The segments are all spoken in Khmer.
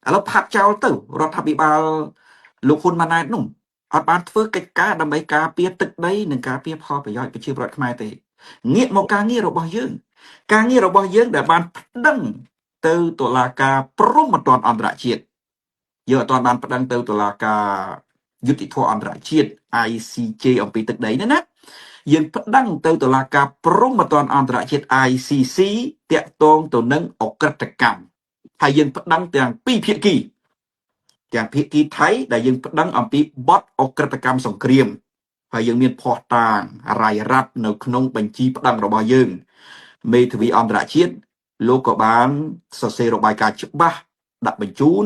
ឥឡូវផាត់ចោលទៅរដ្ឋាភិបាលលោកហ៊ុនម៉ាណែតនោះអត់បានធ្វើកិច្ចការដើម្បីការពារទឹកដីនិងការពារផលប្រយោជន៍ប្រជាពលរដ្ឋខ្មែរទេងាកមកការងាររបស់យើងដែលបានប្តឹងទៅតុលាការព្រហ្មទណ្ឌអន្តរជាតិយើងអត់ទាន់បានប្តឹងទៅតុលាការយុតិធធម៌អន្តរជាតិ ICJ អំពីទឹកដីនេះណាយើងប្តឹងទៅតុលាការព្រហ្មទណ្ឌអន្តរជាតិ ICC តាក់ទងទៅនឹងអក្រិតកម្មហើយយើងប្តឹងទាំងពីរភាគីថៃដែលយើងប្តឹងអំពីបទអក្រិតកម្មសង្គ្រាមហើយយើងមានភស្តុតាងរាយរាប់នៅក្នុងបញ្ជីប្តឹងរបស់យើងមេធាវីអន្តរជាតិលោកក៏បានសរសេររបាយការណ៍ច្បាស់ដាក់បញ្ជូន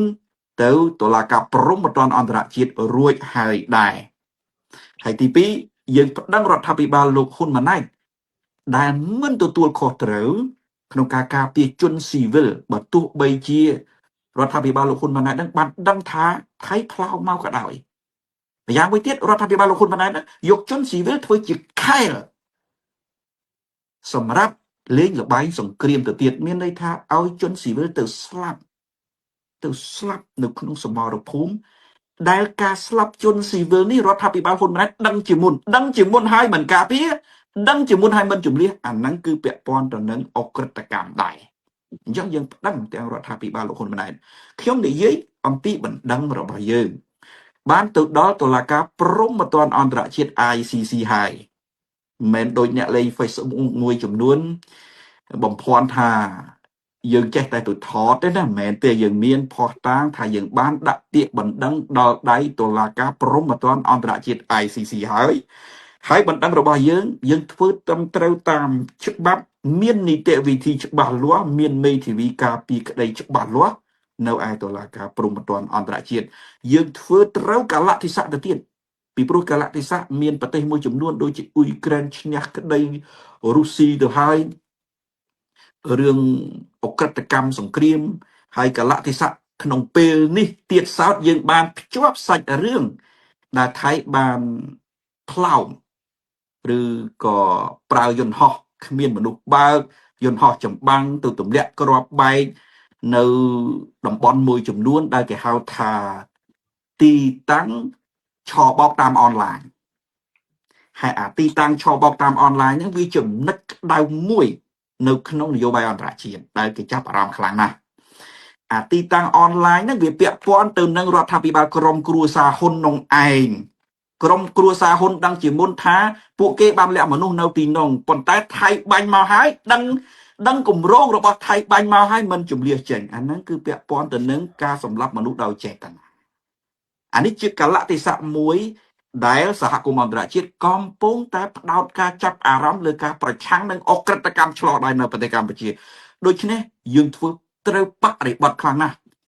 ទៅតុលាការព្រហ្មទណ្ឌអន្តរជាតិរួចហើយដែរហើយទី2យើងប្តឹងរដ្ឋាភិបាលលោកហ៊ុនម៉ាណែតដែលមិនទទួលខុសត្រូវក្នុងការការពារជនស៊ីវិលបើទោះបីជារដ្ឋាភិបាលលោកហ៊ុនម៉ាណែតនឹងបានដឹងថាថៃផ្លោកមកក៏ដោយម្យ៉ាងវិញទៀតរដ្ឋាភិបាលលោកហ៊ុនម៉ាណែតយកជនស៊ីវិលធ្វើជាខែលសម្រាប់លេងល្បែងសង្គ្រាមទៅទៀតមានន័យថាឲ្យជនស៊ីវិលទៅស្លាប់នៅក្នុងសមរភូមិដែលការស្លាប់ជនស៊ីវិលនេះរដ្ឋាភិបាលហ៊ុនម៉ាណែតដឹងជាមុនហើយមិនការពារដឹងជាមុនហើយមិនជំលះអាហ្នឹងគឺពាក់ព័ន្ធទៅនឹងអក្រិតកម្មដែរអញ្ចឹងយើងប្តឹងទាំងរដ្ឋាភិបាលលោកហ៊ុនម៉ាណែតខ្ញុំនិយាយអំពីបណ្ដឹងរបស់យើងបានទៅដល់តុលាការព្រហ្មទណ្ឌអន្តរជាតិ ICC ហើយមិនដូចអ្នកលេង Facebook មួយចំនួនបំភាន់ថាយើងចេះតែទៅថតទេណាមិនមែនទេយើងមានភស្តុតាងថាយើងបានដាក់ពាក្យបណ្ដឹងដល់ដៃតុលាការព្រហ្មទណ្ឌអន្តរជាតិ ICC ហើយបណ្ដឹងរបស់យើងធ្វើត្រឹមត្រូវតាមច្បាប់មាននីតិវិធីច្បាស់លាស់មានមេធាវីការពីក្តីច្បាស់លាស់នៅឯតុលាការព្រហ្មទណ្ឌអន្តរជាតិយើងធ្វើត្រូវកលៈទេសៈទៅទៀតពីព្រោះកលៈទេសៈមានប្រទេសមួយចំនួនដូចជាអ៊ុយក្រែនឈ្នះក្តីរុស្ស៊ីទៅហើយរឿងអក្រិតកម្មសង្គ្រាមហើយកលៈទេសៈក្នុងពេលនេះទៀតសោតយើងបានភ្ជាប់សាច់រឿងដែលថៃបានផ្លោមឬក៏ប្រើយន្តហោះគ្មានមនុស្សបើកយន្តហោះចម្បាំងទៅទម្លាក់គ្រាប់បែកនៅតំបន់មួយចំនួនដែលគេហៅថាទីតាំងឆបោកតាមអនឡាញហើយអាទីតាំងឆបោកតាមអនឡាញហ្នឹងវាចំណុចក្តៅមួយនៅក្នុងនយោបាយអន្តរជាតិដែលគេចាប់អារម្មណ៍ខ្លាំងណាស់អាទីតាំងអនឡាញហ្នឹងវាពាក់ព័ន្ធទៅនឹងរដ្ឋាភិបាលក្រមគ្រួសារហ៊ុននងឯងក្រុមគ្រួសារហ៊ុនដឹងជាមុនថាពួកគេបានលាក់មនុស្សនៅទីនោះប៉ុន្តែថៃបាញ់មកហើយដឹងគម្រោងរបស់ថៃបាញ់មកហើយមិនជំលះចេញអាហ្នឹងគឺពាក់ព័ន្ធទៅនឹងការសម្លាប់មនុស្សដោយចេតនាអានេះជាកលៈទេសៈមួយដែលសហគមន៍អន្តរជាតិកំពុងតែផ្ដោតការចាប់អារម្មណ៍លើការប្រឆាំងនឹងអក្រិតកម្មឆ្លងដែននៅប្រទេសកម្ពុជាដូច្នេះយើងធ្វើត្រូវបរិបត្តិខ្លាំងណាស់